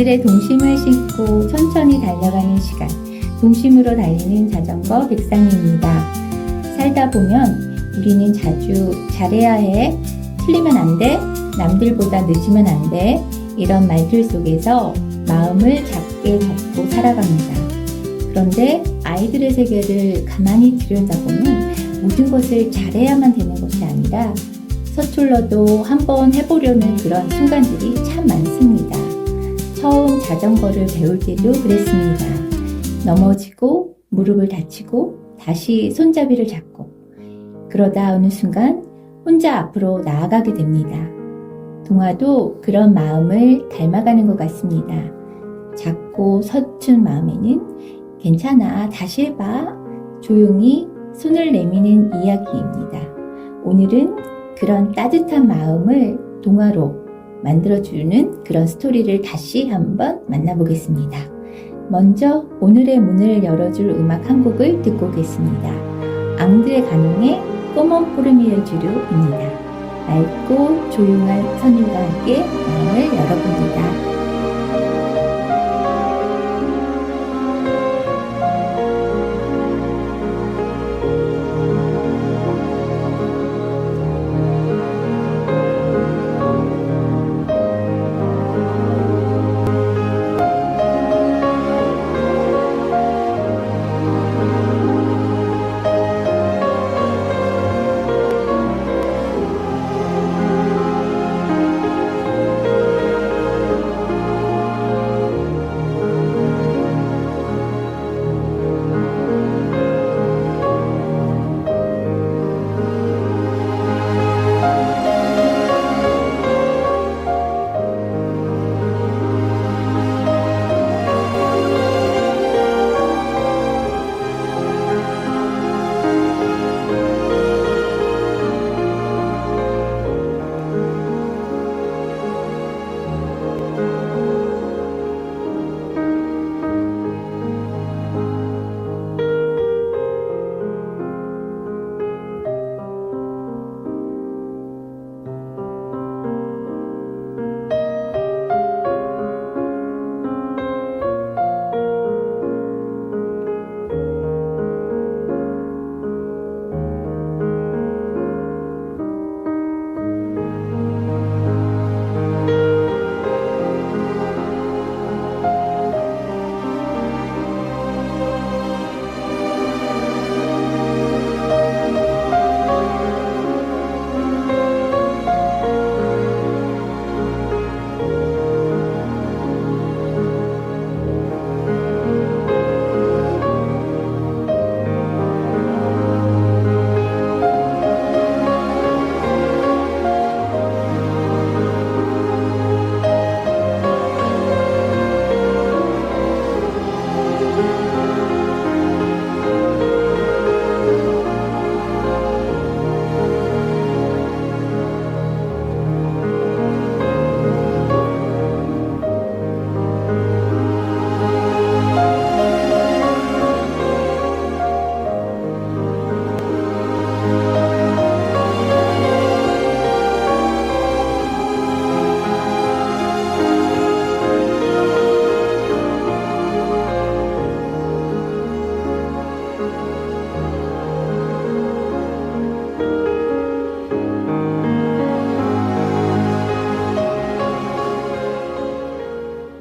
아이들의 동심을 싣고 천천히 달려가는 시간, 동심으로 달리는 자전거 백상입니다. 살다 보면 우리는 자주 잘해야 해, 틀리면 안 돼, 남들보다 늦으면 안 돼, 이런 말들 속에서 마음을 작게 잡고 살아갑니다. 그런데 아이들의 세계를 가만히 들여다보면 모든 것을 잘해야만 되는 것이 아니라 서툴러도 한번 해보려는 그런 순간들이 참 많습니다. 처음 자전거를 배울 때도 그랬습니다. 넘어지고 무릎을 다치고 다시 손잡이를 잡고 그러다 어느 순간 혼자 앞으로 나아가게 됩니다. 동화도 그런 마음을 닮아가는 것 같습니다. 작고 서툰 마음에는 괜찮아, 다시 해봐, 조용히 손을 내미는 이야기입니다. 오늘은 그런 따뜻한 마음을 동화로 만들어주는 그런 스토리를 다시 한번 만나보겠습니다. 먼저 오늘의 문을 열어줄 음악 한 곡을 듣고 오겠습니다. 앙드레 가뇽의 꼬먼 포르미에 주류입니다. 맑고 조용한 선율과 함께 마음을 열어봅니다.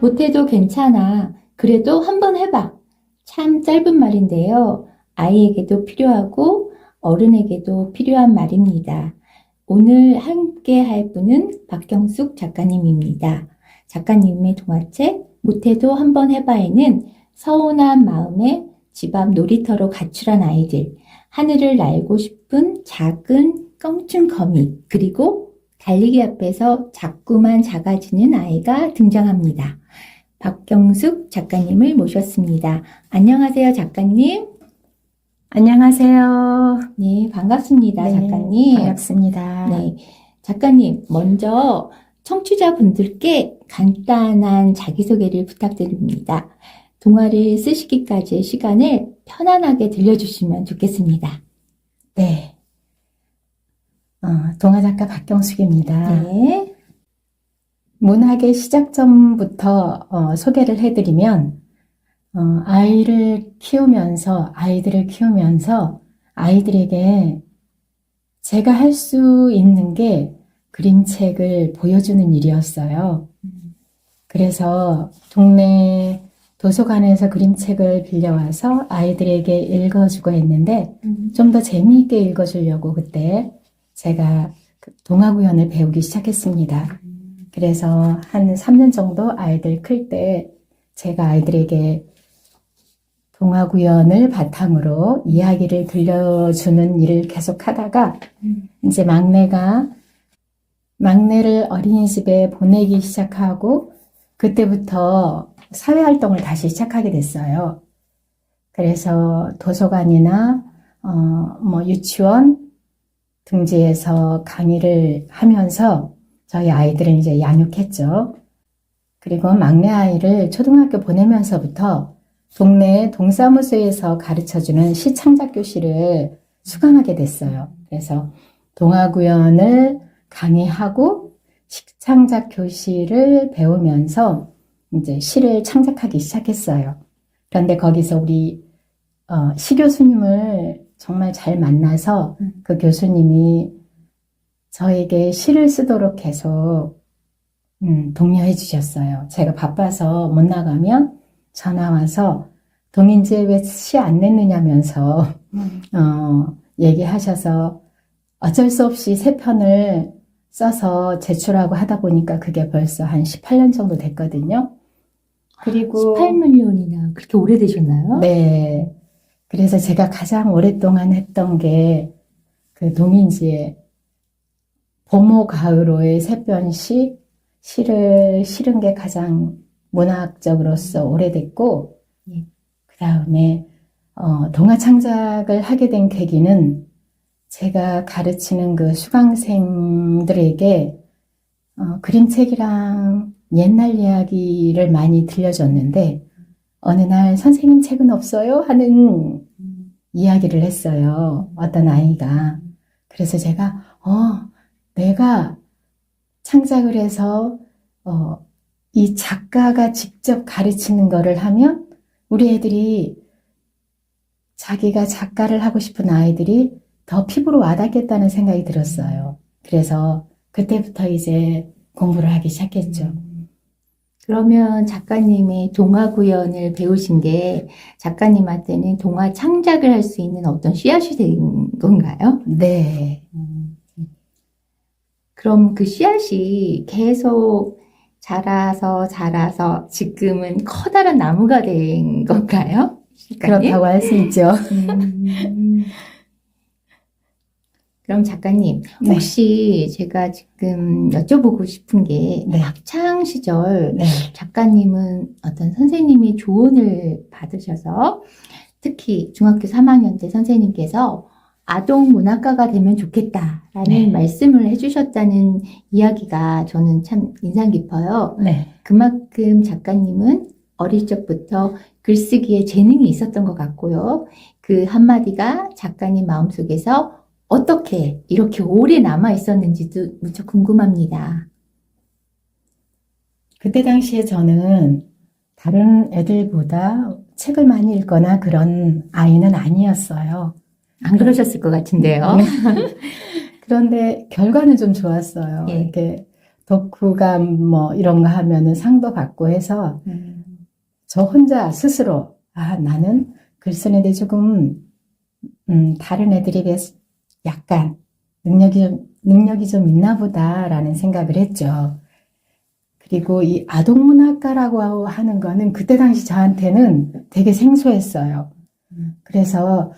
못해도 괜찮아. 그래도 한번 해봐. 참 짧은 말인데요. 아이에게도 필요하고 어른에게도 필요한 말입니다. 오늘 함께 할 분은 박경숙 작가님입니다. 작가님의 동화책 못해도 한번 해봐에는 서운한 마음에 집 앞 놀이터로 가출한 아이들, 하늘을 날고 싶은 작은 껑충 거미, 그리고 달리기 앞에서 자꾸만 작아지는 아이가 등장합니다. 박경숙 작가님을 모셨습니다. 안녕하세요, 작가님. 안녕하세요. 네, 반갑습니다, 네, 작가님. 반갑습니다. 네, 작가님, 먼저 청취자분들께 간단한 자기소개를 부탁드립니다. 동화를 쓰시기까지의 시간을 편안하게 들려주시면 좋겠습니다. 네. 동화작가 박경숙입니다. 네. 문학의 시작점부터 소개를 해드리면, 아이들을 키우면서 아이들에게 제가 할 수 있는 게 그림책을 보여주는 일이었어요. 그래서 동네 도서관에서 그림책을 빌려와서 아이들에게 읽어주고 했는데, 좀 더 재미있게 읽어주려고 그때 제가 동화구연을 배우기 시작했습니다. 그래서 한 3년 정도 아이들 클 때 제가 아이들에게 동화구연을 바탕으로 이야기를 들려주는 일을 계속 하다가 이제 막내를 어린이집에 보내기 시작하고 그때부터 사회활동을 다시 시작하게 됐어요. 그래서 도서관이나 유치원 등지에서 강의를 하면서 저희 아이들은 이제 양육했죠. 그리고 막내 아이를 초등학교 보내면서부터 동네 동사무소에서 가르쳐주는 시창작 교실을 수강하게 됐어요. 그래서 동화구연을 강의하고 시창작 교실을 배우면서 이제 시를 창작하기 시작했어요. 그런데 거기서 우리 시 교수님을 정말 잘 만나서 그 교수님이 저에게 시를 쓰도록 계속 독려해 주셨어요. 제가 바빠서 못 나가면 전화 와서 동인지에 왜 시 안 냈느냐면서 얘기하셔서 어쩔 수 없이 3편을 써서 제출하고 하다 보니까 그게 벌써 한 18년 정도 됐거든요. 그리고 18년이나 그렇게 오래되셨나요? 네. 그래서 제가 가장 오랫동안 했던 게 그 동인지에 봄오 가을오의 3편씩 시를 실은 게 가장 문학적으로서 오래됐고, 예. 그 다음에 동화 창작을 하게 된 계기는 제가 가르치는 그 수강생들에게 그림책이랑 옛날 이야기를 많이 들려줬는데 어느 날 선생님 책은 없어요? 하는 이야기를 했어요. 어떤 아이가. 그래서 제가 내가 창작을 해서 이 작가가 직접 가르치는 거를 하면 우리 애들이 자기가 작가를 하고 싶은 아이들이 더 피부로 와닿겠다는 생각이 들었어요. 그래서 그때부터 이제 공부를 하기 시작했죠. 그러면 작가님이 동화 구연을 배우신 게 작가님한테는 동화 창작을 할 수 있는 어떤 씨앗이 된 건가요? 네. 그럼 그 씨앗이 계속 자라서 지금은 커다란 나무가 된 건가요? 작가님? 그렇다고 할 수 있죠. 그럼 작가님, 네. 혹시 제가 지금 여쭤보고 싶은 게 네. 학창 시절 네. 작가님은 어떤 선생님의 조언을 받으셔서 특히 중학교 3학년 때 선생님께서 아동 문학가가 되면 좋겠다라는 네. 말씀을 해주셨다는 이야기가 저는 참 인상 깊어요. 네. 그만큼 작가님은 어릴 적부터 글쓰기에 재능이 있었던 것 같고요. 그 한마디가 작가님 마음속에서 어떻게 이렇게 오래 남아 있었는지도 무척 궁금합니다. 그때 당시에 저는 다른 애들보다 책을 많이 읽거나 그런 아이는 아니었어요. 안 그러셨을 것 같은데요. 네. 그런데 결과는 좀 좋았어요. 예. 이렇게 독후감 이런 거 하면은 상도 받고 해서 저 혼자 스스로 나는 글 쓰는데 조금 다른 애들에 비해서 약간 능력이 좀 있나 보다라는 생각을 했죠. 그리고 이 아동문학가라고 하는 거는 그때 당시 저한테는 되게 생소했어요. 그래서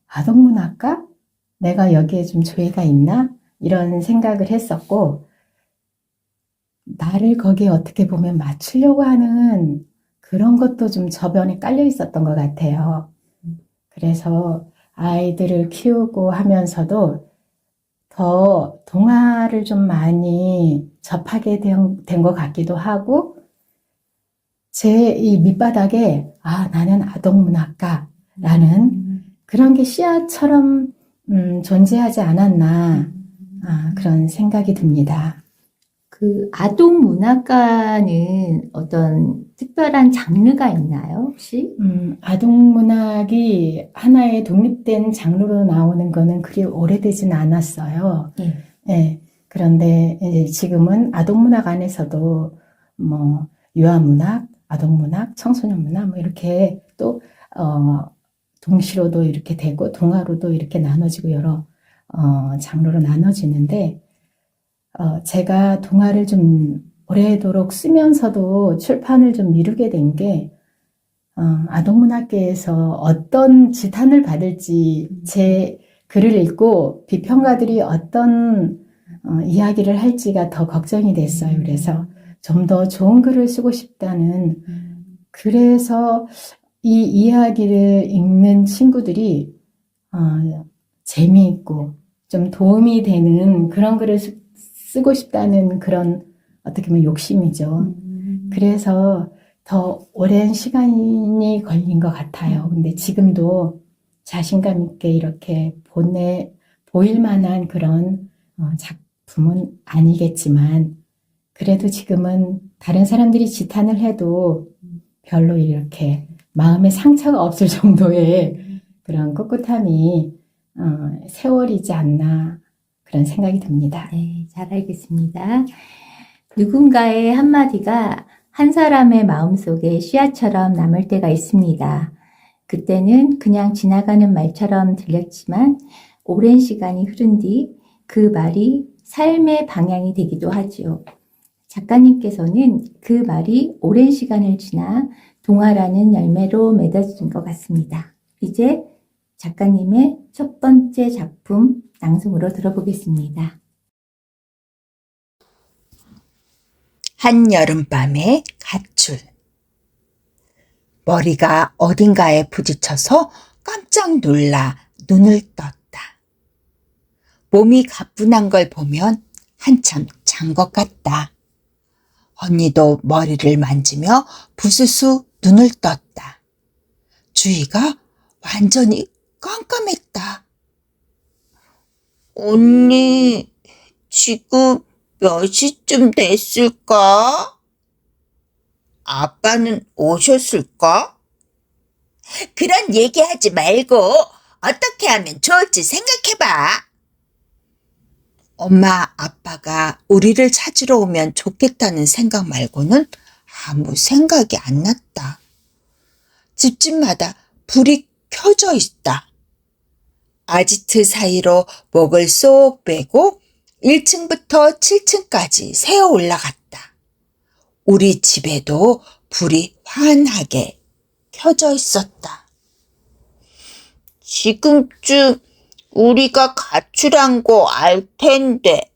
아동문학가? 내가 여기에 좀 조예가 있나? 이런 생각을 했었고 나를 거기에 어떻게 보면 맞추려고 하는 그런 것도 좀 저변에 깔려 있었던 것 같아요. 그래서 아이들을 키우고 하면서도 더 동화를 좀 많이 접하게 된 것 같기도 하고 제 이 밑바닥에 나는 아동문학가라는 그런 게 씨앗처럼 존재하지 않았나 그런 생각이 듭니다. 그 아동 문학과는 어떤 특별한 장르가 있나요, 혹시? 아동문학이 하나의 독립된 장르로 나오는 거는 그리 오래되진 않았어요. 예. 예. 그런데 이제 지금은 아동문학 안에서도 뭐 유아문학, 아동문학, 청소년문학 뭐 이렇게 또 동시로도 이렇게 되고 동화로도 이렇게 나눠지고 여러 장르로 나눠지는데 제가 동화를 좀 오래도록 쓰면서도 출판을 좀 미루게 된 게 아동문학계에서 어떤 지탄을 받을지 제 글을 읽고 비평가들이 어떤 이야기를 할지가 더 걱정이 됐어요. 그래서 좀 더 좋은 글을 쓰고 싶다는, 그래서 이 이야기를 읽는 친구들이 재미있고 좀 도움이 되는 그런 글을 쓰고 싶다는 그런 어떻게 보면 욕심이죠. 그래서 더 오랜 시간이 걸린 것 같아요. 근데 지금도 자신감 있게 이렇게 보일 만한 그런 작품은 아니겠지만, 그래도 지금은 다른 사람들이 지탄을 해도 별로 이렇게 마음에 상처가 없을 정도의 그런 꿋꿋함이 세월이지 않나 그런 생각이 듭니다. 네, 잘 알겠습니다. 누군가의 한마디가 한 사람의 마음속에 씨앗처럼 남을 때가 있습니다. 그때는 그냥 지나가는 말처럼 들렸지만 오랜 시간이 흐른 뒤 그 말이 삶의 방향이 되기도 하지요. 작가님께서는 그 말이 오랜 시간을 지나 동화라는 열매로 맺어진 것 같습니다. 이제 작가님의 첫 번째 작품 낭송으로 들어보겠습니다. 한여름밤의 가출. 머리가 어딘가에 부딪혀서 깜짝 놀라 눈을 떴다. 몸이 가뿐한 걸 보면 한참 잔 것 같다. 언니도 머리를 만지며 부스스 눈을 떴다. 주위가 완전히 깜깜했다. 언니, 지금 몇 시쯤 됐을까? 아빠는 오셨을까? 그런 얘기하지 말고 어떻게 하면 좋을지 생각해봐. 엄마, 아빠가 우리를 찾으러 오면 좋겠다는 생각 말고는 아무 생각이 안 났다. 집집마다 불이 켜져 있다. 아지트 사이로 목을 쏙 빼고 1층부터 7층까지 새어 올라갔다. 우리 집에도 불이 환하게 켜져 있었다. 지금쯤 우리가 가출한 거 알 텐데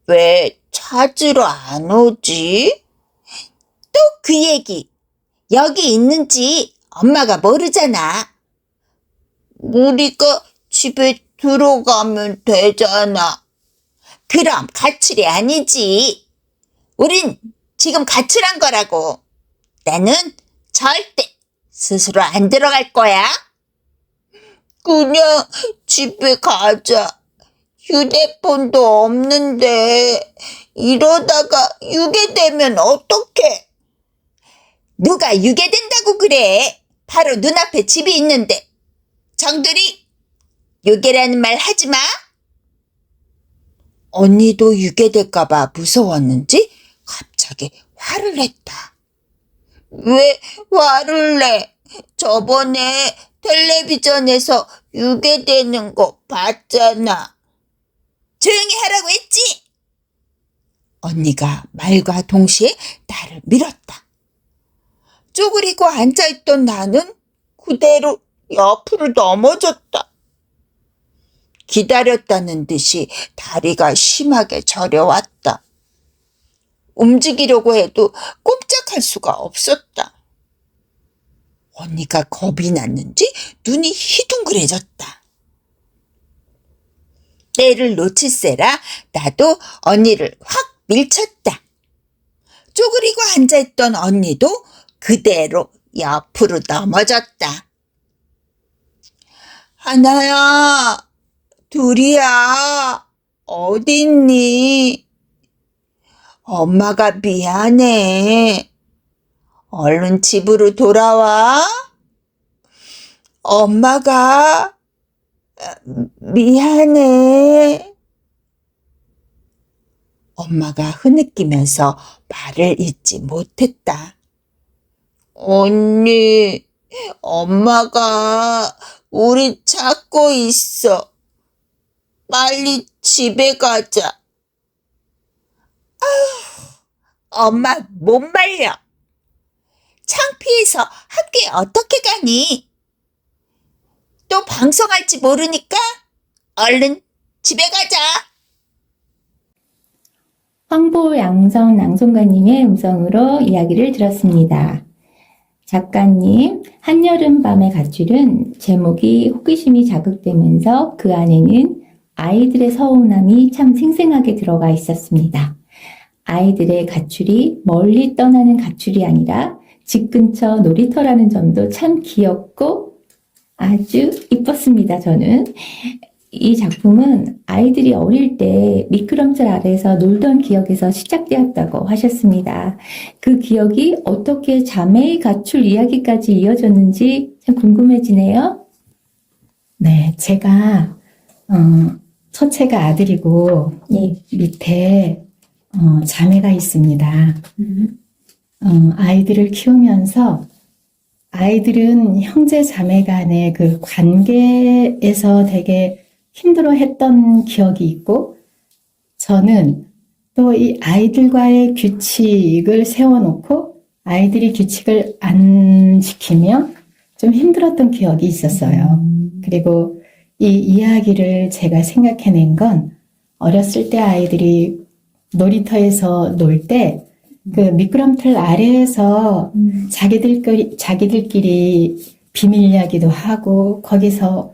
왜 찾으러 안 오지? 또 그 얘기. 여기 있는지 엄마가 모르잖아. 우리가 집에 들어가면 되잖아. 그럼 가출이 아니지. 우린 지금 가출한 거라고. 나는 절대 스스로 안 들어갈 거야. 그냥 집에 가자. 휴대폰도 없는데 이러다가 유괴되면 어떡해. 누가 유괴된다고 그래. 바로 눈앞에 집이 있는데. 정들이 유괴라는 말 하지 마. 언니도 유괴될까봐 무서웠는지 갑자기 화를 냈다. 왜 화를 내? 저번에 텔레비전에서 유괴되는 거 봤잖아. 조용히 하라고 했지? 언니가 말과 동시에 나를 밀었다. 쪼그리고 앉아있던 나는 그대로 옆으로 넘어졌다. 기다렸다는 듯이 다리가 심하게 저려왔다. 움직이려고 해도 꼼짝할 수가 없었다. 언니가 겁이 났는지 눈이 희둥그레졌다. 때를 놓칠세라 나도 언니를 확 밀쳤다. 쪼그리고 앉아있던 언니도 그대로 옆으로 넘어졌다. 하나야, 둘이야, 어딨니? 엄마가 미안해. 얼른 집으로 돌아와. 엄마가 미안해. 엄마가 흐느끼면서 말을 잇지 못했다. 언니, 엄마가 우리 찾고 있어. 빨리 집에 가자. 엄마 못 말려. 창피해서 학교에 어떻게 가니? 또 방송할지 모르니까 얼른 집에 가자. 황보양성 낭송가님의 음성으로 이야기를 들었습니다. 작가님, 한여름밤의 가출은 제목이 호기심이 자극되면서 그 안에는 아이들의 서운함이 참 생생하게 들어가 있었습니다. 아이들의 가출이 멀리 떠나는 가출이 아니라 집 근처 놀이터라는 점도 참 귀엽고 아주 이뻤습니다, 저는. 이 작품은 아이들이 어릴 때 미끄럼틀 아래에서 놀던 기억에서 시작되었다고 하셨습니다. 그 기억이 어떻게 자매의 가출 이야기까지 이어졌는지 참 궁금해지네요. 네, 제가 첫째가 아들이고 예. 밑에 자매가 있습니다. 아이들을 키우면서 아이들은 형제 자매 간의 그 관계에서 되게 힘들어했던 기억이 있고 저는 또 이 아이들과의 규칙을 세워놓고 아이들이 규칙을 안 지키면 좀 힘들었던 기억이 있었어요. 그리고 이 이야기를 제가 생각해낸 건 어렸을 때 아이들이 놀이터에서 놀 때 그 미끄럼틀 아래에서 자기들끼리 비밀 이야기도 하고 거기서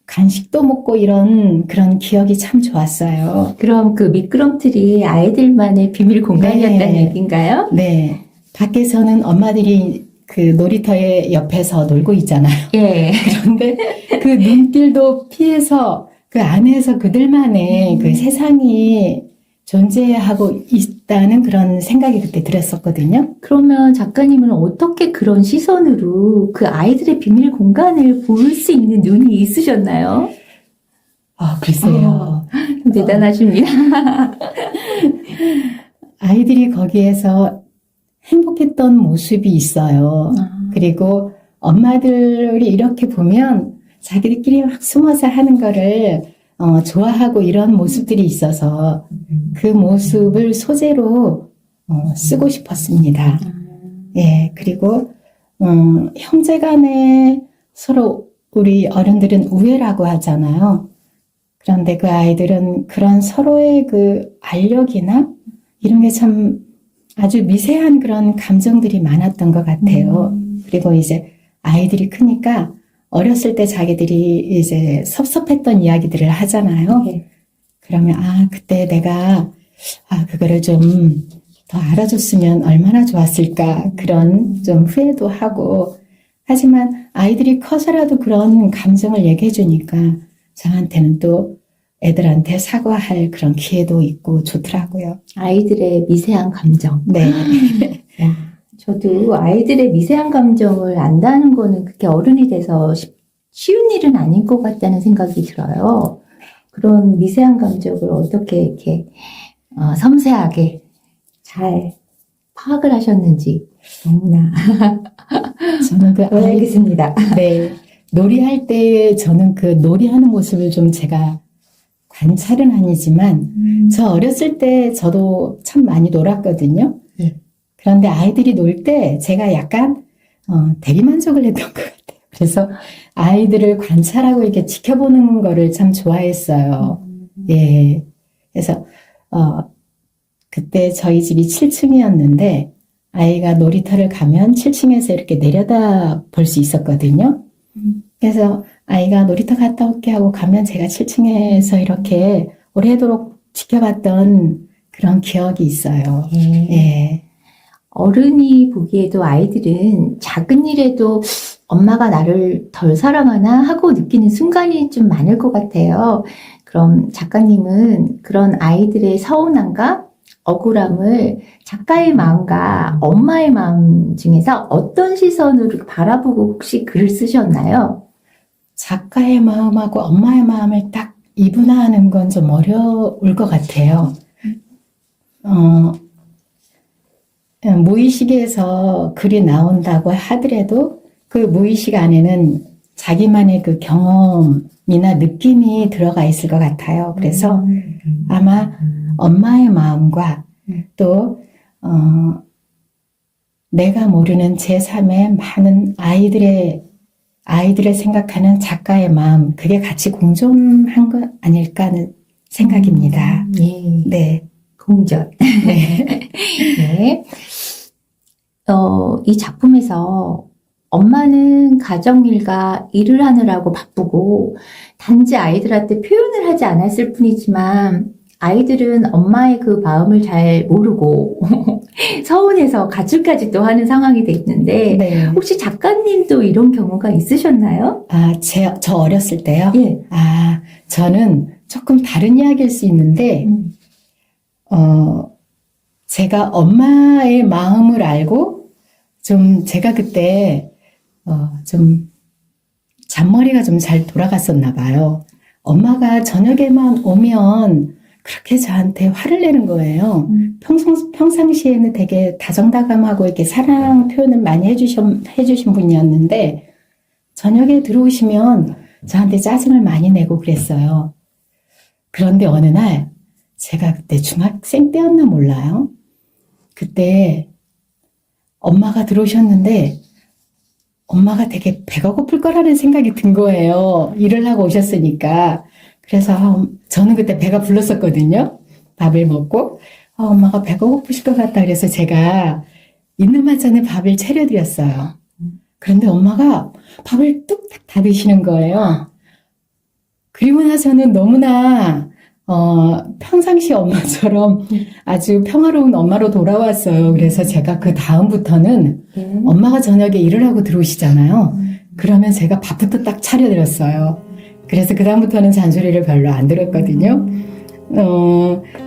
간식도 먹고 이런 그런 기억이 참 좋았어요. 그럼 그 미끄럼틀이 아이들만의 비밀 공간이었다는 네. 얘기인가요? 네. 밖에서는 엄마들이 그 놀이터의 옆에서 놀고 있잖아요. 예. 그런데 그 눈길도 피해서 그 안에서 그들만의 그 세상이 존재하고 있다는 그런 생각이 그때 들었었거든요. 그러면 작가님은 어떻게 그런 시선으로 그 아이들의 비밀 공간을 볼 수 있는 눈이 있으셨나요? 글쎄요. 대단하십니다. 아이들이 거기에서 행복했던 모습이 있어요. 그리고 엄마들이 이렇게 보면 자기들끼리 막 숨어서 하는 거를 좋아하고 이런 모습들이 있어서 그 모습을 소재로 쓰고 싶었습니다. 예, 그리고 형제간에 서로 우리 어른들은 우애라고 하잖아요. 그런데 그 아이들은 그런 서로의 그 알력이나 이런 게 참 아주 미세한 그런 감정들이 많았던 것 같아요. 그리고 이제 아이들이 크니까 어렸을 때 자기들이 이제 섭섭했던 이야기들을 하잖아요. 네. 그러면 그때 내가 그거를 좀 더 알아줬으면 얼마나 좋았을까 그런 좀 후회도 하고 하지만 아이들이 커서라도 그런 감정을 얘기해 주니까 저한테는 또 애들한테 사과할 그런 기회도 있고 좋더라고요. 아이들의 미세한 감정. 네. 저도 아이들의 미세한 감정을 안다는 거는 그렇게 어른이 돼서 쉬운 일은 아닌 것 같다는 생각이 들어요. 그런 미세한 감정을 어떻게 이렇게 섬세하게 잘 파악을 하셨는지 너무나 저는 그 알겠습니다. 네. 놀이할 때 저는 그 놀이하는 모습을 좀 제가 관찰은 아니지만 저 어렸을 때 저도 참 많이 놀았거든요. 그런데 아이들이 놀 때 제가 약간 대리만족을 했던 것 같아요. 그래서 아이들을 관찰하고 이렇게 지켜보는 거를 참 좋아했어요. 예. 그래서 그때 저희 집이 7층이었는데 아이가 놀이터를 가면 7층에서 이렇게 내려다 볼 수 있었거든요. 그래서 아이가 놀이터 갔다 올게 하고 가면 제가 7층에서 이렇게 오래도록 지켜봤던 그런 기억이 있어요. 예. 어른이 보기에도 아이들은 작은 일에도 엄마가 나를 덜 사랑하나 하고 느끼는 순간이 좀 많을 것 같아요. 그럼 작가님은 그런 아이들의 서운함과 억울함을 작가의 마음과 엄마의 마음 중에서 어떤 시선으로 바라보고 혹시 글을 쓰셨나요? 작가의 마음하고 엄마의 마음을 딱 이분화하는 건 좀 어려울 것 같아요. 무의식에서 글이 나온다고 하더라도 그 무의식 안에는 자기만의 그 경험이나 느낌이 들어가 있을 것 같아요. 그래서 아마 엄마의 마음과 또 내가 모르는 제3의 많은 아이들의 생각하는 작가의 마음, 그게 같이 공존한 것 아닐까 하는 생각입니다. 예, 네. 공전. 네. 네. 이 작품에서 엄마는 가정일과 일을 하느라고 바쁘고 단지 아이들한테 표현을 하지 않았을 뿐이지만 아이들은 엄마의 그 마음을 잘 모르고 서운해서 가출까지도 하는 상황이 돼 있는데 네. 혹시 작가님도 이런 경우가 있으셨나요? 저 어렸을 때요? 예. 저는 조금 다른 이야기일 수 있는데, 제가 엄마의 마음을 알고, 제가 그때, 좀, 잔머리가 좀 잘 돌아갔었나 봐요. 엄마가 저녁에만 오면 그렇게 저한테 화를 내는 거예요. 평상시에는 되게 다정다감하고 이렇게 사랑 표현을 많이 해주신 분이었는데, 저녁에 들어오시면 저한테 짜증을 많이 내고 그랬어요. 그런데 어느 날, 제가 그때 중학생 때였나 몰라요. 그때 엄마가 들어오셨는데 엄마가 되게 배가 고플 거라는 생각이 든 거예요. 일을 하고 오셨으니까. 그래서 저는 그때 배가 불렀었거든요. 밥을 먹고 엄마가 배가 고프실 것 같다. 그래서 제가 있는 반찬에 밥을 차려드렸어요. 그런데 엄마가 밥을 뚝딱 다 드시는 거예요. 그리고 나서는 너무나 평상시 엄마처럼 아주 평화로운 엄마로 돌아왔어요. 그래서 제가 그 다음부터는 엄마가 저녁에 일을 하고 들어오시잖아요. 그러면 제가 밥부터 딱 차려드렸어요. 그래서 그 다음부터는 잔소리를 별로 안 들었거든요.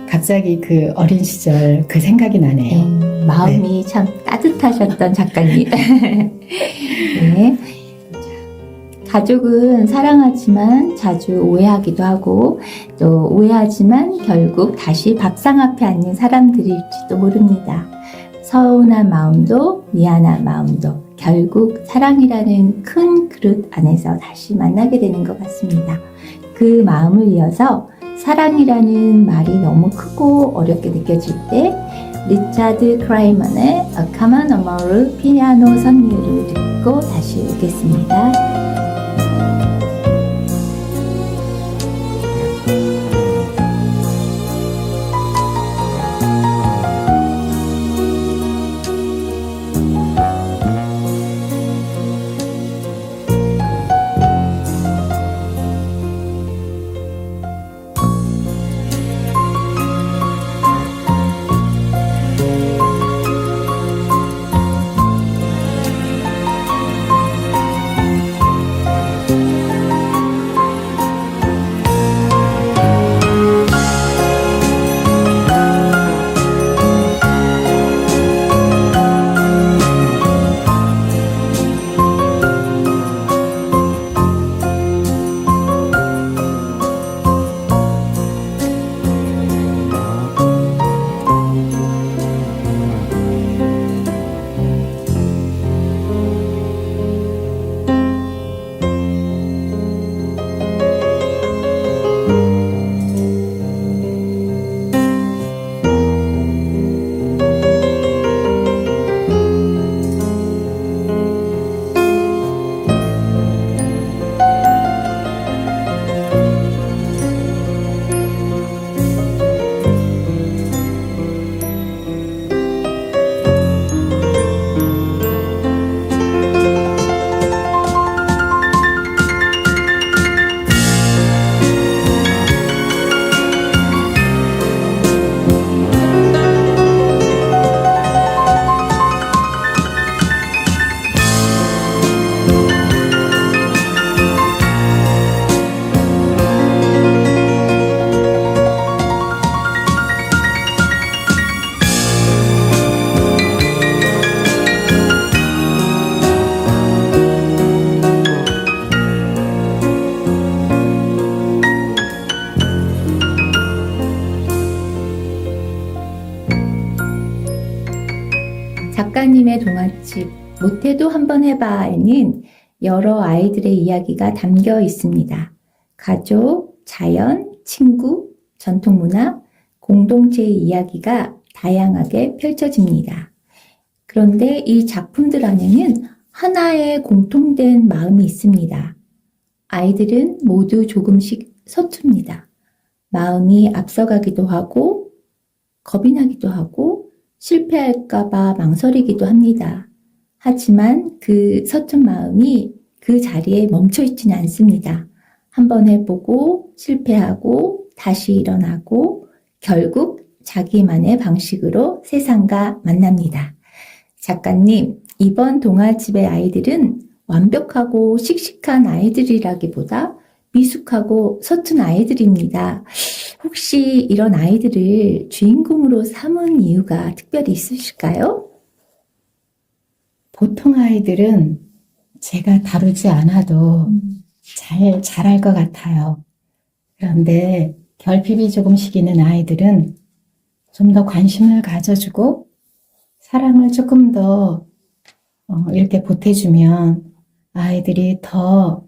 갑자기 그 어린 시절 그 생각이 나네요. 마음이 참 따뜻하셨던 작가님. 네. 가족은 사랑하지만 자주 오해하기도 하고 또 오해하지만 결국 다시 밥상 앞에 앉는 사람들일지도 모릅니다. 서운한 마음도 미안한 마음도 결국 사랑이라는 큰 그릇 안에서 다시 만나게 되는 것 같습니다. 그 마음을 이어서 사랑이라는 말이 너무 크고 어렵게 느껴질 때 리차드 크라이먼의 A Common Amour 피아노 선율을 듣고 다시 오겠습니다. 작가님의 동화집 못해도 한번 해봐에는 여러 아이들의 이야기가 담겨 있습니다. 가족, 자연, 친구, 전통문화, 공동체의 이야기가 다양하게 펼쳐집니다. 그런데 이 작품들 안에는 하나의 공통된 마음이 있습니다. 아이들은 모두 조금씩 서툽니다. 마음이 앞서가기도 하고 겁이 나기도 하고 실패할까봐 망설이기도 합니다. 하지만 그 서툰 마음이 그 자리에 멈춰 있지는 않습니다. 한번 해보고 실패하고 다시 일어나고 결국 자기만의 방식으로 세상과 만납니다. 작가님, 이번 동화집의 아이들은 완벽하고 씩씩한 아이들이라기보다 미숙하고 서툰 아이들입니다. 혹시 이런 아이들을 주인공으로 삼은 이유가 특별히 있으실까요? 보통 아이들은 제가 다루지 않아도 잘 자랄 것 같아요. 그런데 결핍이 조금씩 있는 아이들은 좀 더 관심을 가져주고 사랑을 조금 더 이렇게 보태주면 아이들이 더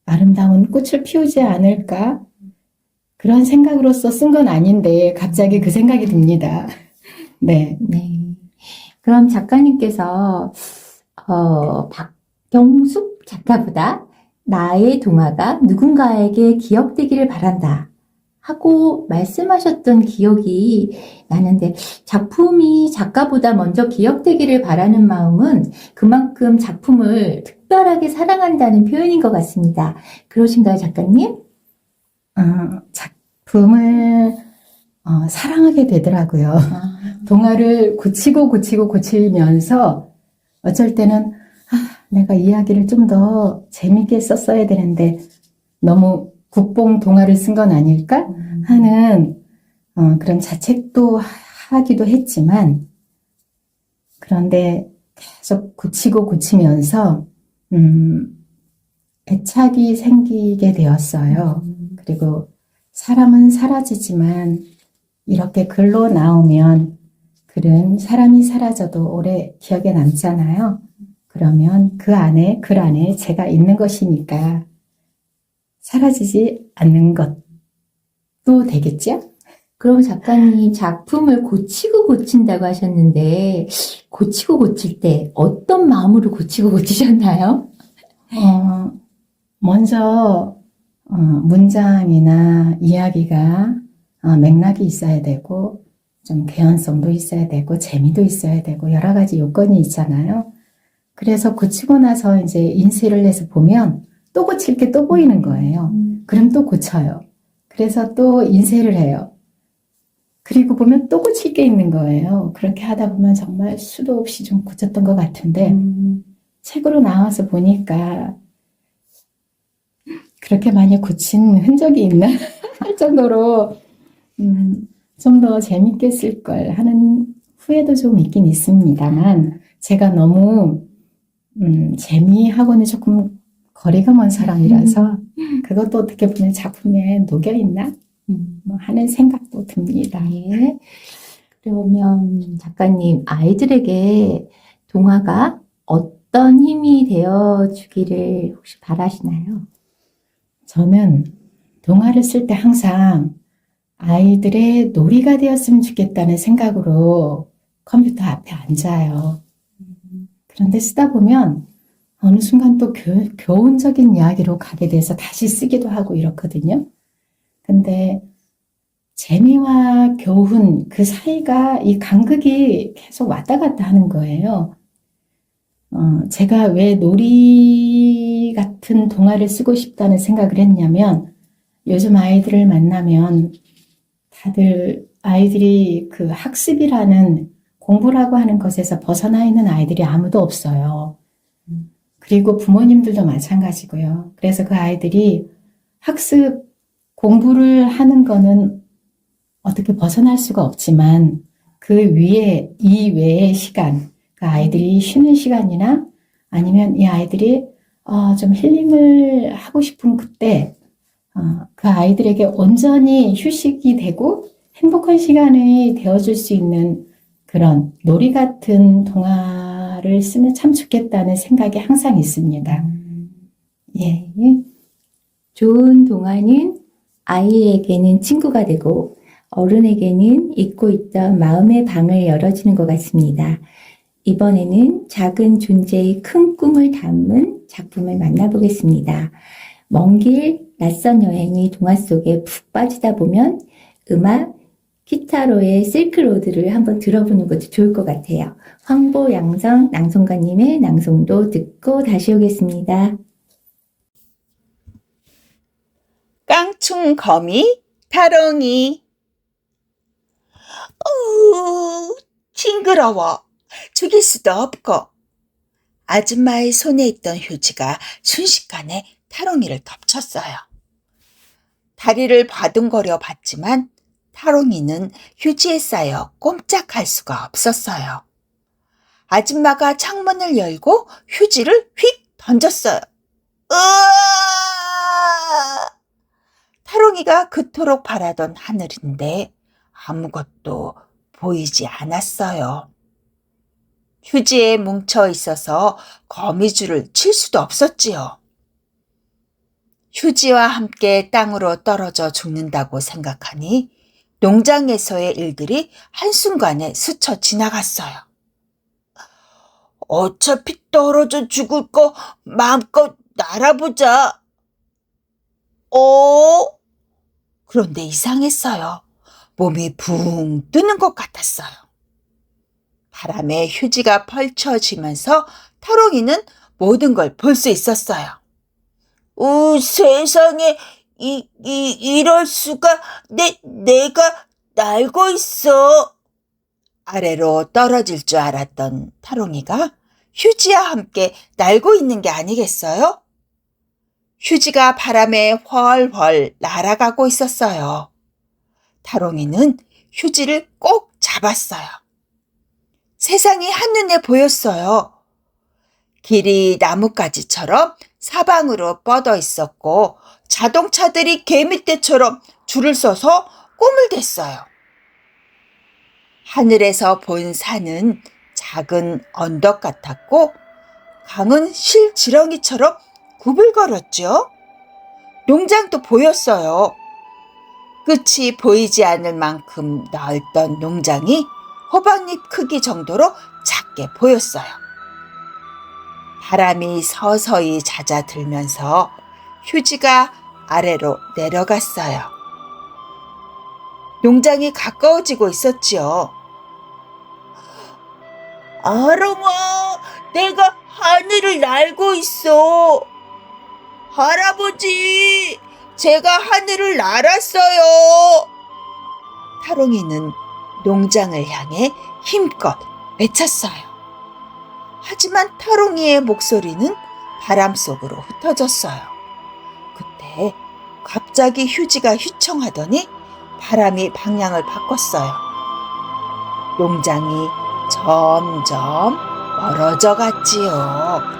아름다운 꽃을 피우지 않을까? 그런 생각으로서 쓴 건 아닌데 갑자기 그 생각이 듭니다. 네. 네. 그럼 작가님께서 박경숙 작가보다 나의 동화가 누군가에게 기억되기를 바란다 하고 말씀하셨던 기억이 나는데 작품이 작가보다 먼저 기억되기를 바라는 마음은 그만큼 작품을 특별하게 사랑한다는 표현인 것 같습니다. 그러신가요, 작가님? 작품을 사랑하게 되더라고요. 동화를 고치면서 어쩔 때는 내가 이야기를 좀 더 재밌게 썼어야 되는데 너무 국뽕 동화를 쓴 건 아닐까 하는 그런 자책도 하기도 했지만 그런데 계속 고치면서 애착이 생기게 되었어요. 그리고 사람은 사라지지만 이렇게 글로 나오면 글은 사람이 사라져도 오래 기억에 남잖아요. 그러면 글 안에 제가 있는 것이니까 사라지지 않는 것도 되겠죠? 그럼 작가님 작품을 고치고 고친다고 하셨는데 고치고 고칠 때 어떤 마음으로 고치고 고치셨나요? 먼저 문장이나 이야기가 맥락이 있어야 되고 좀 개연성도 있어야 되고 재미도 있어야 되고 여러 가지 요건이 있잖아요. 그래서 고치고 나서 이제 인쇄를 해서 보면 또 고칠 게 또 보이는 거예요. 그럼 또 고쳐요. 그래서 또 인쇄를 해요. 그리고 보면 또 고칠 게 있는 거예요. 그렇게 하다 보면 정말 수도 없이 좀 고쳤던 것 같은데 책으로 나와서 보니까 그렇게 많이 고친 흔적이 있나 할 정도로 좀 더 재밌게 쓸 걸 하는 후회도 좀 있긴 있습니다만 제가 너무 재미하고는 조금 거리가 먼 사람이라서 그것도 어떻게 보면 작품에 녹여있나 하는 생각도 듭니다. 네. 그러면 작가님 아이들에게 동화가 어떤 힘이 되어주기를 혹시 바라시나요? 저는 동화를 쓸 때 항상 아이들의 놀이가 되었으면 좋겠다는 생각으로 컴퓨터 앞에 앉아요. 그런데 쓰다 보면 어느 순간 또 교훈적인 이야기로 가게 돼서 다시 쓰기도 하고 이렇거든요. 근데 재미와 교훈 그 사이가 이 간극이 계속 왔다 갔다 하는 거예요. 제가 왜 놀이 같은 동화를 쓰고 싶다는 생각을 했냐면 요즘 아이들을 만나면 다들 아이들이 그 학습이라는 공부라고 하는 것에서 벗어나 있는 아이들이 아무도 없어요. 그리고 부모님들도 마찬가지고요. 그래서 그 아이들이 학습, 공부를 하는 거는 어떻게 벗어날 수가 없지만 그 위에, 이 외의 시간, 그 아이들이 쉬는 시간이나 아니면 이 아이들이 좀 힐링을 하고 싶은 그때 그 아이들에게 온전히 휴식이 되고 행복한 시간이 되어줄 수 있는 그런 놀이 같은 동화를 쓰면 참 좋겠다는 생각이 항상 있습니다. 예. 네. 좋은 동화는 아이에게는 친구가 되고 어른에게는 잊고 있던 마음의 방을 열어주는 것 같습니다. 이번에는 작은 존재의 큰 꿈을 담은 작품을 만나보겠습니다. 먼 길, 낯선 여행의 동화 속에 푹 빠지다 보면 음악, 키타로의 실크로드를 한번 들어보는 것도 좋을 것 같아요. 황보양성 낭송가님의 낭송도 듣고 다시 오겠습니다. 깡충 거미 타롱이. 징그러워. 죽일 수도 없고. 아줌마의 손에 있던 휴지가 순식간에 타롱이를 덮쳤어요. 다리를 바둥거려 봤지만 타롱이는 휴지에 쌓여 꼼짝할 수가 없었어요. 아줌마가 창문을 열고 휴지를 휙 던졌어요. 으아! 타롱이가 그토록 바라던 하늘인데 아무것도 보이지 않았어요. 휴지에 뭉쳐 있어서 거미줄을 칠 수도 없었지요. 휴지와 함께 땅으로 떨어져 죽는다고 생각하니 농장에서의 일들이 한순간에 스쳐 지나갔어요. 어차피 떨어져 죽을 거 마음껏 날아보자. 그런데 이상했어요. 몸이 붕 뜨는 것 같았어요. 바람에 휴지가 펼쳐지면서 타롱이는 모든 걸 볼 수 있었어요. 세상에, 이럴 수가, 내가 날고 있어. 아래로 떨어질 줄 알았던 타롱이가 휴지와 함께 날고 있는 게 아니겠어요? 휴지가 바람에 훨훨 날아가고 있었어요. 타롱이는 휴지를 꼭 잡았어요. 세상이 한눈에 보였어요. 길이 나뭇가지처럼 사방으로 뻗어 있었고 자동차들이 개미떼처럼 줄을 서서 꿈을 댔어요. 하늘에서 본 산은 작은 언덕 같았고 강은 실지렁이처럼 구불거렸죠. 농장도 보였어요. 끝이 보이지 않을 만큼 넓던 농장이 호박잎 크기 정도로 작게 보였어요. 바람이 서서히 잦아들면서 휴지가 아래로 내려갔어요. 농장이 가까워지고 있었지요. 아롱아, 내가 하늘을 날고 있어. 할아버지, 제가 하늘을 날았어요. 타롱이는 농장을 향해 힘껏 외쳤어요. 하지만 타롱이의 목소리는 바람 속으로 흩어졌어요. 그때 갑자기 휴지가 휘청하더니 바람이 방향을 바꿨어요. 농장이 점점 멀어져 갔지요.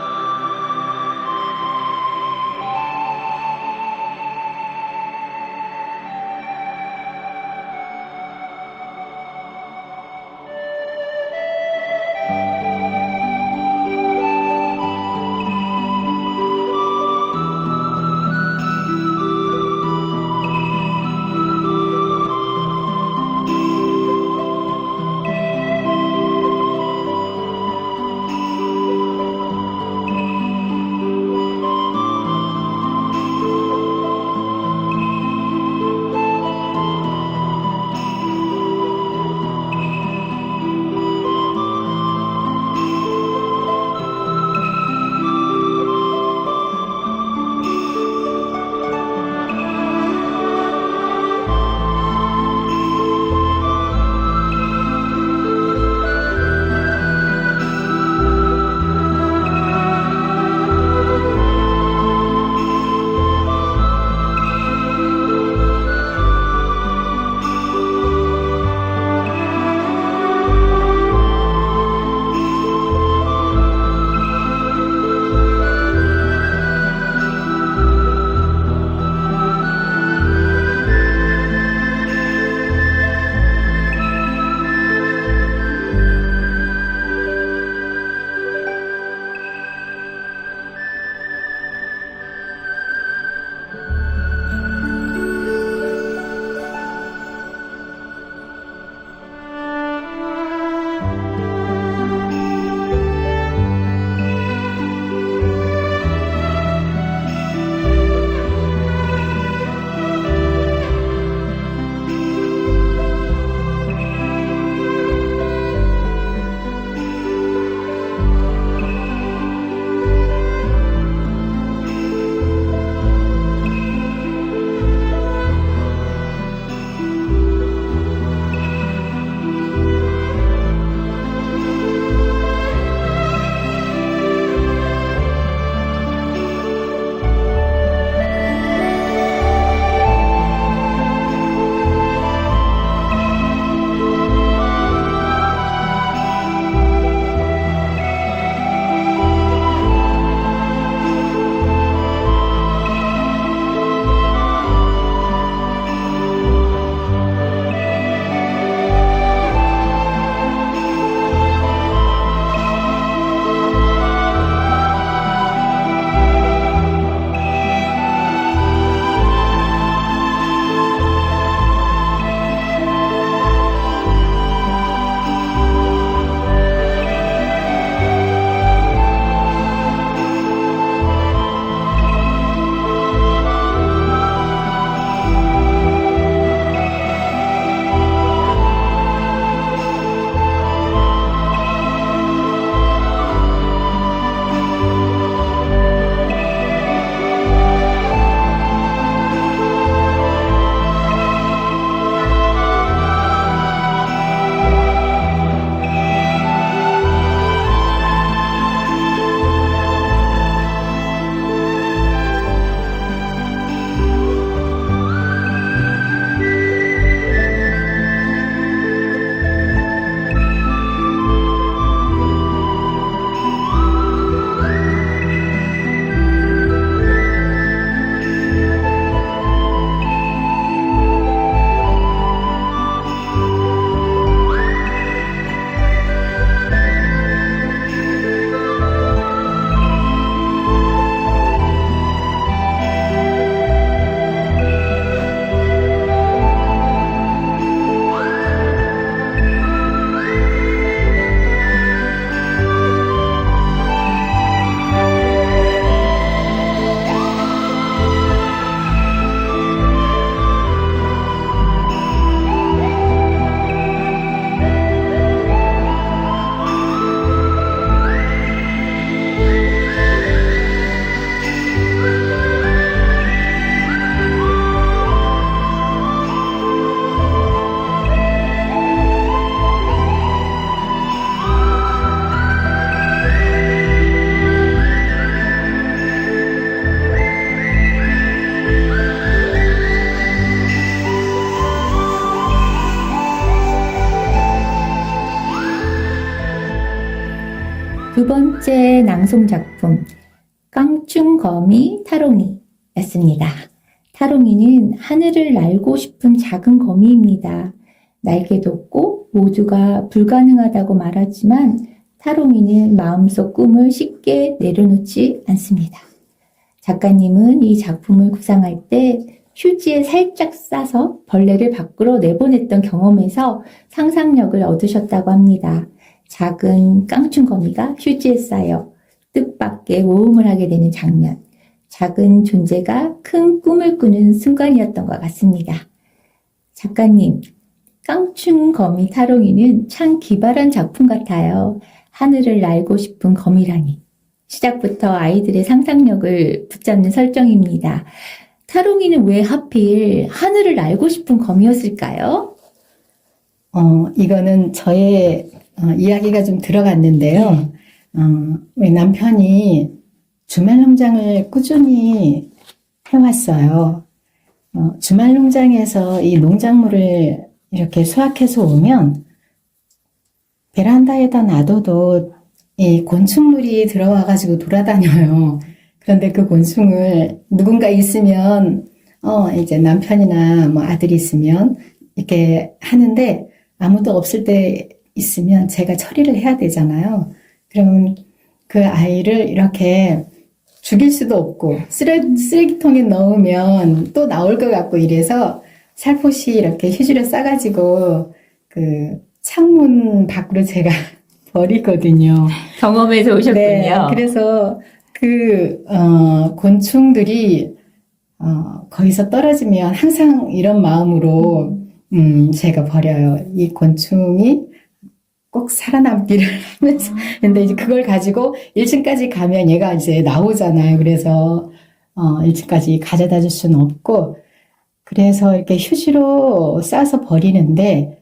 두 번째 낭송 작품 깡충거미 타롱이였습니다. 타롱이는 하늘을 날고 싶은 작은 거미입니다. 날개도 없고 모두가 불가능하다고 말하지만 타롱이는 마음속 꿈을 쉽게 내려놓지 않습니다. 작가님은 이 작품을 구상할 때 휴지에 살짝 싸서 벌레를 밖으로 내보냈던 경험에서 상상력을 얻으셨다고 합니다. 작은 깡충거미가 휴지에 쌓여 뜻밖의 모험을 하게 되는 장면. 작은 존재가 큰 꿈을 꾸는 순간이었던 것 같습니다. 작가님, 깡충거미 타롱이는 참 기발한 작품 같아요. 하늘을 날고 싶은 거미라니. 시작부터 아이들의 상상력을 붙잡는 설정입니다. 타롱이는 왜 하필 하늘을 날고 싶은 거미였을까요? 이거는 저의 이야기가 좀 들어갔는데요. 우리 남편이 주말 농장을 꾸준히 해왔어요. 주말 농장에서 이 농작물을 이렇게 수확해서 오면 베란다에다 놔둬도 이 곤충물이 들어와가지고 돌아다녀요. 그런데 그 곤충을 누군가 있으면, 이제 남편이나 뭐 아들이 있으면 이렇게 하는데 아무도 없을 때 있으면 제가 처리를 해야 되잖아요. 그러면 그 아이를 이렇게 죽일 수도 없고 쓰레기통에 넣으면 또 나올 것 같고 이래서 살포시 이렇게 휴지를 싸가지고 그 창문 밖으로 제가 버리거든요. 경험에서 오셨군요. 네, 그래서 그 곤충들이 거기서 떨어지면 항상 이런 마음으로 제가 버려요. 이 곤충이 꼭 살아남기를 하면서. 근데 이제 그걸 가지고 1층까지 가면 얘가 이제 나오잖아요. 그래서 1층까지 가져다 줄 수는 없고, 그래서 이렇게 휴지로 싸서 버리는데,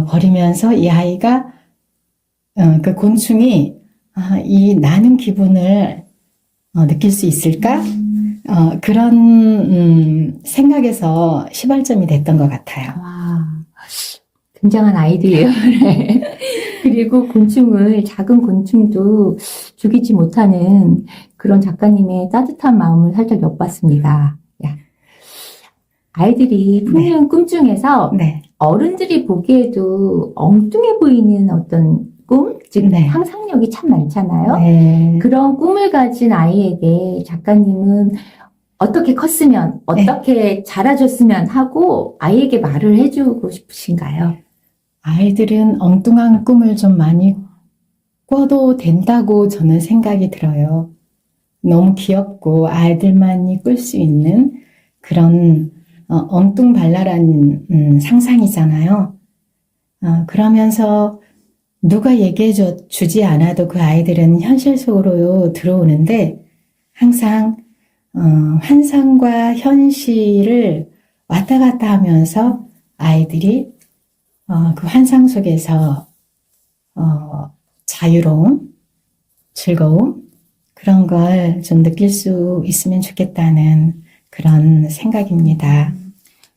버리면서 이 아이가 그 곤충이 이 나는 기분을 느낄 수 있을까? 그런 생각에서 시발점이 됐던 것 같아요. 와, 굉장한 아이디어예요. 네. 그리고 곤충을, 작은 곤충도 죽이지 못하는 그런 작가님의 따뜻한 마음을 살짝 엿봤습니다. 야. 아이들이 품는 꿈 중에서 네. 어른들이 보기에도 엉뚱해 보이는 어떤 꿈, 즉 네. 상상력이 참 많잖아요. 네. 그런 꿈을 가진 아이에게 작가님은 어떻게 컸으면, 어떻게 자라줬으면 하고 아이에게 말을 해주고 싶으신가요? 아이들은 엉뚱한 꿈을 좀 많이 꿔도 된다고 저는 생각이 들어요. 너무 귀엽고 아이들만이 꿀 수 있는 그런 엉뚱발랄한 상상이잖아요. 그러면서 누가 얘기해 주지 않아도 그 아이들은 현실 속으로 들어오는데 항상 환상과 현실을 왔다 갔다 하면서 아이들이 그 환상 속에서 자유로움, 즐거움 그런 걸 좀 느낄 수 있으면 좋겠다는 그런 생각입니다.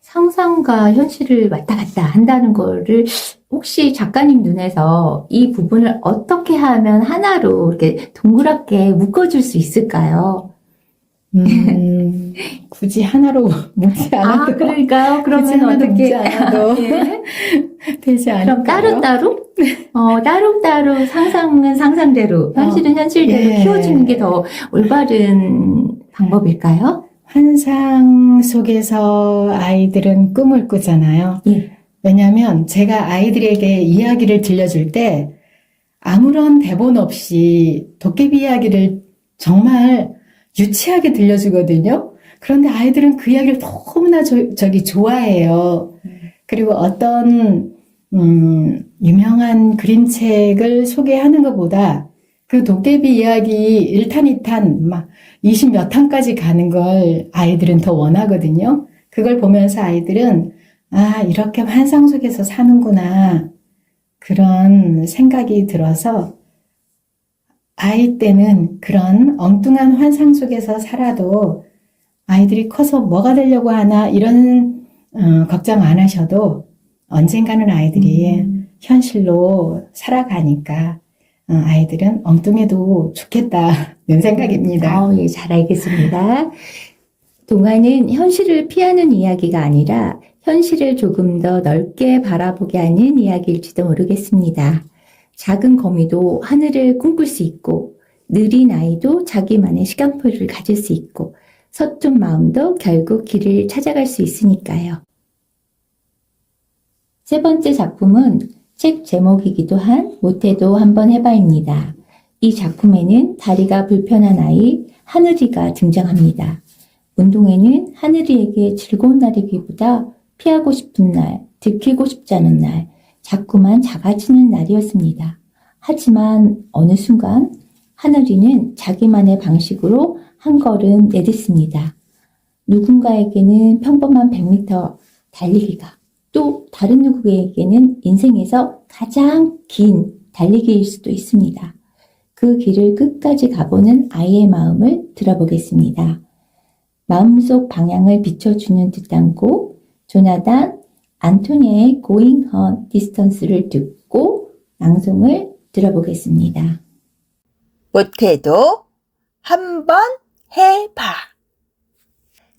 상상과 현실을 왔다 갔다 한다는 거를 혹시 작가님 눈에서 이 부분을 어떻게 하면 하나로 이렇게 동그랗게 묶어줄 수 있을까요? 굳이 하나로 묶지 않아도 그러니까요. 굳이 그러면 하나로 묶지 어떻게 않아도 예. 되지 않을까요? 그럼 따로따로 상상은 상상대로, 현실은 현실대로 예. 키워주는 게 더 올바른 방법일까요? 환상 속에서 아이들은 꿈을 꾸잖아요. 예. 왜냐하면 제가 아이들에게 이야기를 들려줄 때 아무런 대본 없이 도깨비 이야기를 정말 유치하게 들려주거든요. 그런데 아이들은 그 이야기를 너무나 좋아해요. 그리고 어떤 유명한 그림책을 소개하는 것보다 그 도깨비 이야기 1탄, 2탄 막 20몇 탄까지 가는 걸 아이들은 더 원하거든요. 그걸 보면서 아이들은 이렇게 환상 속에서 사는구나 그런 생각이 들어서 아이 때는 그런 엉뚱한 환상 속에서 살아도 아이들이 커서 뭐가 되려고 하나 이런 걱정 안 하셔도 언젠가는 아이들이 현실로 살아가니까 아이들은 엉뚱해도 좋겠다는 생각입니다. 예, 잘 알겠습니다. 동화는 현실을 피하는 이야기가 아니라 현실을 조금 더 넓게 바라보게 하는 이야기일지도 모르겠습니다. 작은 거미도 하늘을 꿈꿀 수 있고, 느린 아이도 자기만의 시간표를 가질 수 있고, 서툰 마음도 결국 길을 찾아갈 수 있으니까요. 세 번째 작품은 책 제목이기도 한 못해도 한번 해봐입니다. 이 작품에는 다리가 불편한 아이 하늘이가 등장합니다. 운동회는 하늘이에게 즐거운 날이기보다 피하고 싶은 날, 들키고 싶지 않은 날, 자꾸만 작아지는 날이었습니다. 하지만 어느 순간 하늘이는 자기만의 방식으로 한 걸음 내딛습니다. 누군가에게는 평범한 100m 달리기가, 또 다른 누구에게는 인생에서 가장 긴 달리기일 수도 있습니다. 그 길을 끝까지 가보는 아이의 마음을 들어보겠습니다. 마음속 방향을 비춰주는 듯한 곡, 조나단 안토니의 Going on Distance를 듣고 낭송을 들어보겠습니다. 못해도 한번 해봐.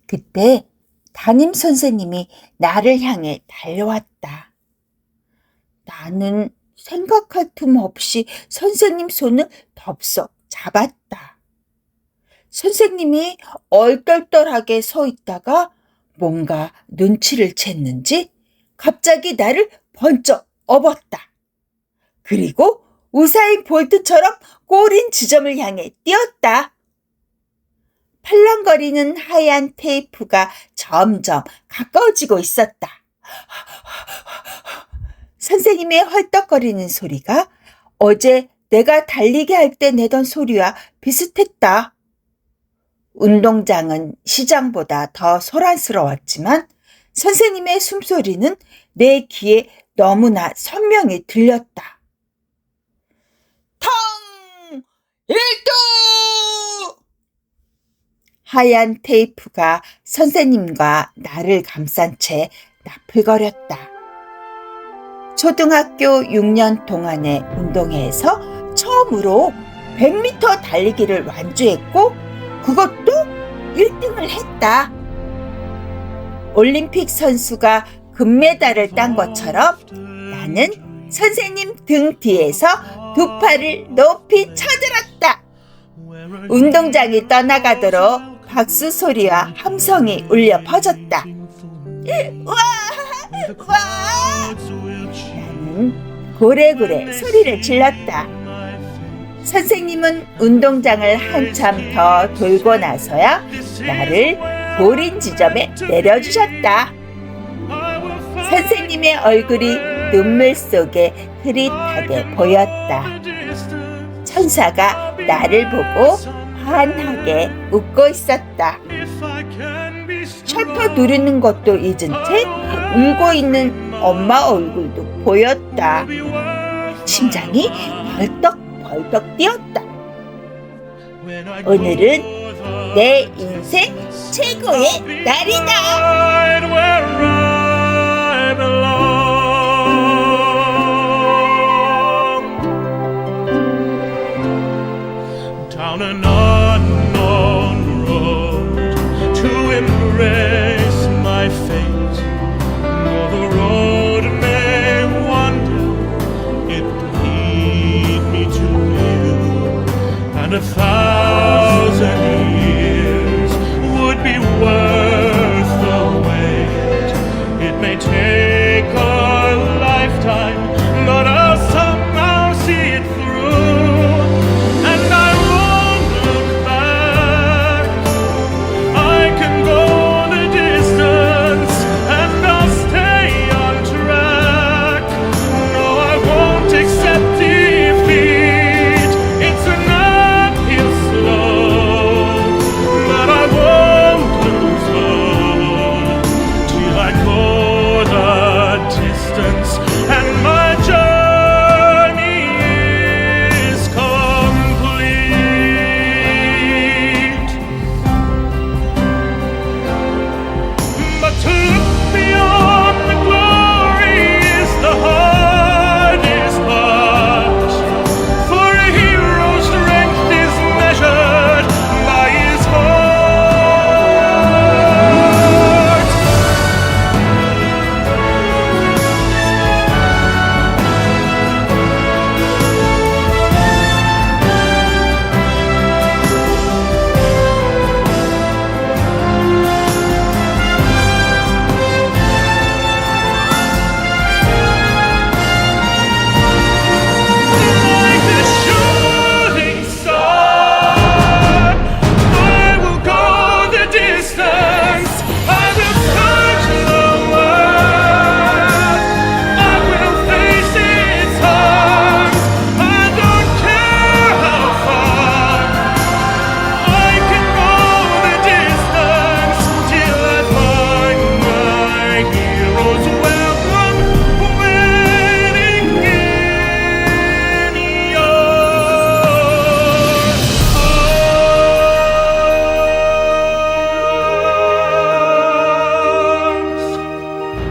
그때 담임 선생님이 나를 향해 달려왔다. 나는 생각할 틈 없이 선생님 손을 덥석 잡았다. 선생님이 얼떨떨하게 서 있다가 뭔가 눈치를 챘는지 갑자기 나를 번쩍 업었다. 그리고 우사인 볼트처럼 꼬린 지점을 향해 뛰었다. 팔랑거리는 하얀 테이프가 점점 가까워지고 있었다. 선생님의 헐떡거리는 소리가 어제 내가 달리기 할 때 내던 소리와 비슷했다. 운동장은 시장보다 더 소란스러웠지만 선생님의 숨소리는 내 귀에 너무나 선명히 들렸다. 텅! 일두! 하얀 테이프가 선생님과 나를 감싼 채 나풀거렸다. 초등학교 6년 동안의 운동회에서 처음으로 100m 달리기를 완주했고 그것도 1등을 했다. 올림픽 선수가 금메달을 딴 것처럼 나는 선생님 등 뒤에서 두 팔을 높이 쳐들었다. 운동장이 떠나가도록 박수 소리와 함성이 울려 퍼졌다. 와! 와! 나는 고래고래 소리를 질렀다. 선생님은 운동장을 한참 더 돌고 나서야 나를 고린 지점에 내려주셨다. 선생님의 얼굴이 눈물 속에 흐릿하게 보였다. 천사가 나를 보고 환하게 웃고 있었다. 셔터 누르는 것도 잊은 채 울고 있는 엄마 얼굴도 보였다. 심장이 벌떡벌떡 뛰었다. 오늘은 내 인생 최고의 날이다. Down an unknown road to embrace my fate. Though the road may wander, it will lead me to you. And 1,000 years would be worth the wait. It may take a lifetime, but I'll somehow see it through. And I won't look back. I can go the distance, and I'll stay on track. No, I won't accept defeat. It's an uphill slope, but I won't lose hope till I go the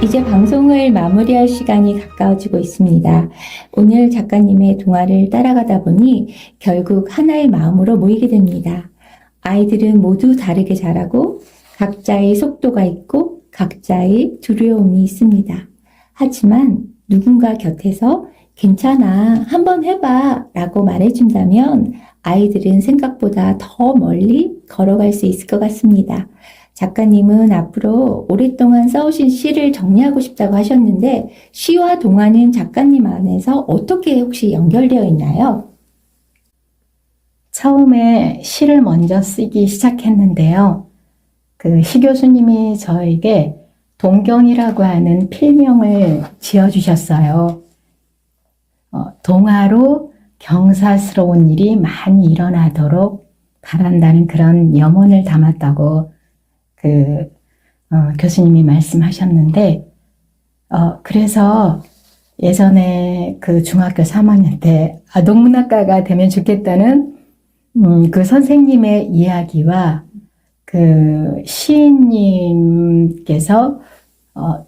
이제 방송을 마무리할 시간이 가까워지고 있습니다. 오늘 작가님의 동화를 따라가다 보니 결국 하나의 마음으로 모이게 됩니다. 아이들은 모두 다르게 자라고 각자의 속도가 있고 각자의 두려움이 있습니다. 하지만 누군가 곁에서 괜찮아, 한번 해봐 라고 말해준다면 아이들은 생각보다 더 멀리 걸어갈 수 있을 것 같습니다. 작가님은 앞으로 오랫동안 써오신 시를 정리하고 싶다고 하셨는데 시와 동화는 작가님 안에서 어떻게 혹시 연결되어 있나요? 처음에 시를 먼저 쓰기 시작했는데요. 그 시 교수님이 저에게 동경이라고 하는 필명을 지어주셨어요. 동화로 경사스러운 일이 많이 일어나도록 바란다는 그런 염원을 담았다고 교수님이 말씀하셨는데, 그래서 예전에 그 중학교 3학년 때 농문학과가 되면 좋겠다는 그 선생님의 이야기와 그 시인님께서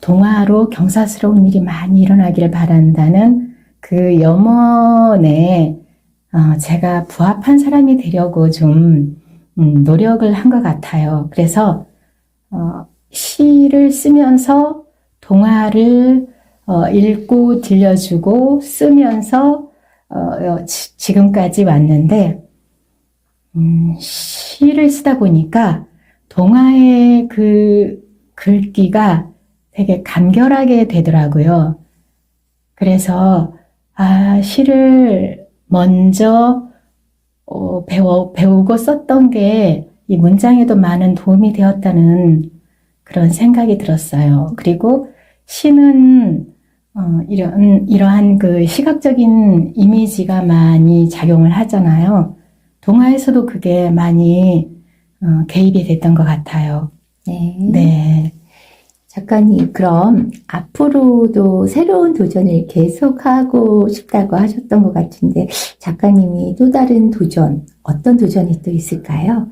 동화로 경사스러운 일이 많이 일어나기를 바란다는 그 염원에 제가 부합한 사람이 되려고 좀 노력을 한 것 같아요. 그래서 시를 쓰면서 동화를 읽고 들려주고 쓰면서 지금까지 왔는데, 시를 쓰다 보니까 동화의 그 글귀가 되게 간결하게 되더라고요. 그래서 시를 먼저 배우고 썼던 게 이 문장에도 많은 도움이 되었다는 그런 생각이 들었어요. 그리고 시는 이러한 그 시각적인 이미지가 많이 작용을 하잖아요. 동화에서도 그게 많이 개입이 됐던 것 같아요. 네. 네. 작가님, 그럼 앞으로도 새로운 도전을 계속하고 싶다고 하셨던 것 같은데 작가님이 또 다른 도전, 어떤 도전이 또 있을까요?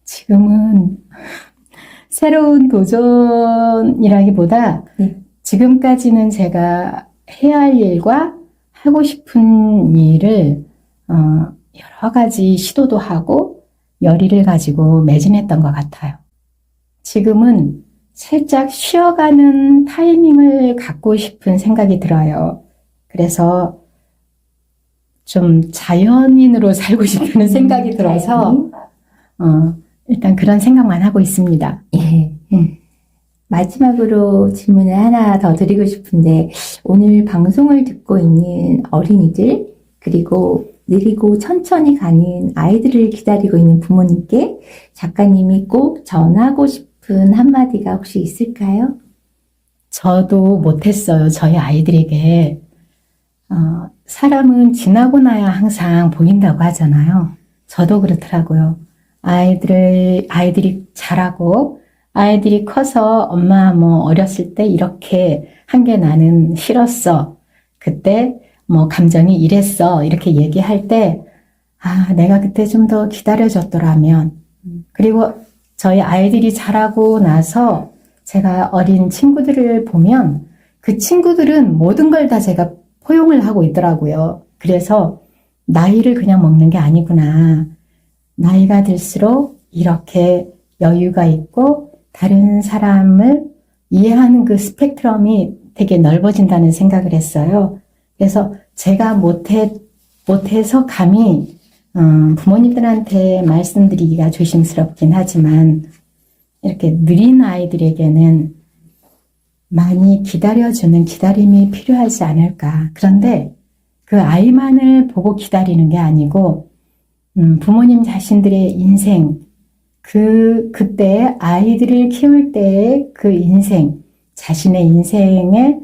지금은 새로운 도전이라기보다 네. 지금까지는 제가 해야 할 일과 하고 싶은 일을 여러 가지 시도도 하고 열의를 가지고 매진했던 것 같아요. 지금은 살짝 쉬어가는 타이밍을 갖고 싶은 생각이 들어요. 그래서 좀 자연인으로 살고 싶다는 생각이 들어서 일단 그런 생각만 하고 있습니다. 예. 마지막으로 질문을 하나 더 드리고 싶은데 오늘 방송을 듣고 있는 어린이들 그리고 느리고 천천히 가는 아이들을 기다리고 있는 부모님께 작가님이 꼭 전하고 싶은 한마디가 혹시 있을까요? 저도 못했어요. 저희 아이들에게. 사람은 지나고 나야 항상 보인다고 하잖아요. 저도 그렇더라고요. 아이들이 자라고 아이들이 커서 엄마 어렸을 때 이렇게 한 게 나는 싫었어. 그때 감정이 이랬어. 이렇게 얘기할 때 내가 그때 좀 더 기다려줬더라면. 그리고 저희 아이들이 자라고 나서 제가 어린 친구들을 보면 그 친구들은 모든 걸 다 제가 포용을 하고 있더라고요. 그래서 나이를 그냥 먹는 게 아니구나. 나이가 들수록 이렇게 여유가 있고 다른 사람을 이해하는 그 스펙트럼이 되게 넓어진다는 생각을 했어요. 그래서 제가 못해서 감히 부모님들한테 말씀드리기가 조심스럽긴 하지만 이렇게 느린 아이들에게는 많이 기다려주는 기다림이 필요하지 않을까. 그런데 그 아이만을 보고 기다리는 게 아니고 부모님 자신들의 인생, 그때 아이들을 키울 때의 그 인생, 자신의 인생의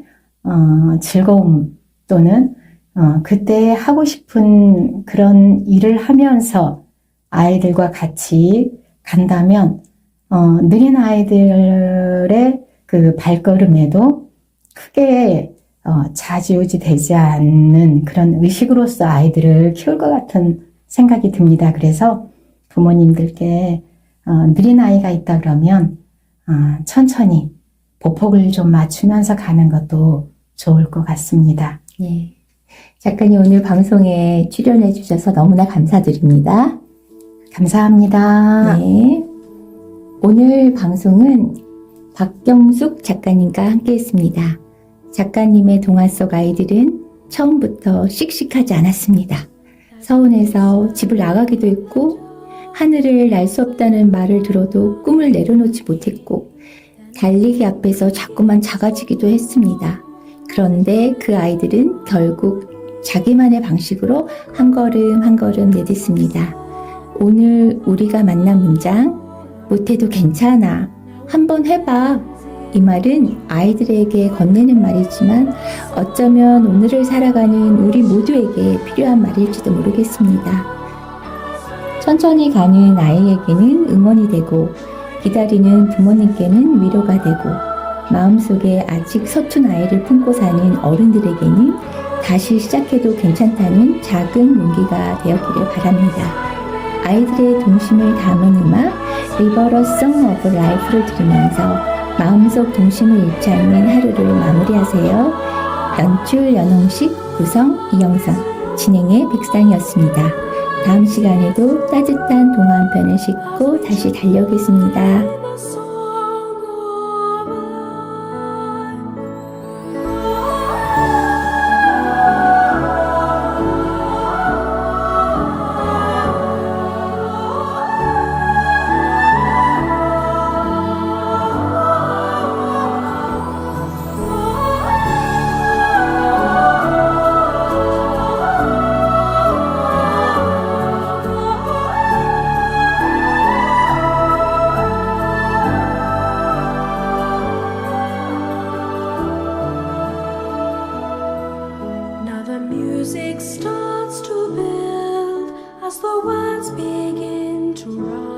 즐거움 또는 그때 하고 싶은 그런 일을 하면서 아이들과 같이 간다면 느린 아이들의 그 발걸음에도 크게 좌지우지 되지 않는 그런 의식으로서 아이들을 키울 것 같은 생각이 듭니다. 그래서 부모님들께 느린 아이가 있다 그러면 천천히 보폭을 좀 맞추면서 가는 것도 좋을 것 같습니다. 예. 작가님 오늘 방송에 출연해 주셔서 너무나 감사드립니다. 감사합니다. 네. 오늘 방송은 박경숙 작가님과 함께 했습니다. 작가님의 동화 속 아이들은 처음부터 씩씩하지 않았습니다. 서운해서 집을 나가기도 했고, 하늘을 날 수 없다는 말을 들어도 꿈을 내려놓지 못했고, 달리기 앞에서 자꾸만 작아지기도 했습니다. 그런데 그 아이들은 결국 자기만의 방식으로 한 걸음 한 걸음 내딛습니다. 오늘 우리가 만난 문장, 못해도 괜찮아. 한번 해봐. 이 말은 아이들에게 건네는 말이지만 어쩌면 오늘을 살아가는 우리 모두에게 필요한 말일지도 모르겠습니다. 천천히 가는 아이에게는 응원이 되고 기다리는 부모님께는 위로가 되고 마음속에 아직 서툰 아이를 품고 사는 어른들에게는 다시 시작해도 괜찮다는 작은 용기가 되었기를 바랍니다. 아이들의 동심을 담은 음악 River Song of Life를 들으면서 마음속 동심을 잃지 않는 하루를 마무리하세요. 연출 연홍식, 구성 이영선, 진행의 백상이었습니다. 다음 시간에도 따뜻한 동화 한 편을 싣고 다시 달려오겠습니다. Now the music starts to build as the words begin to rise.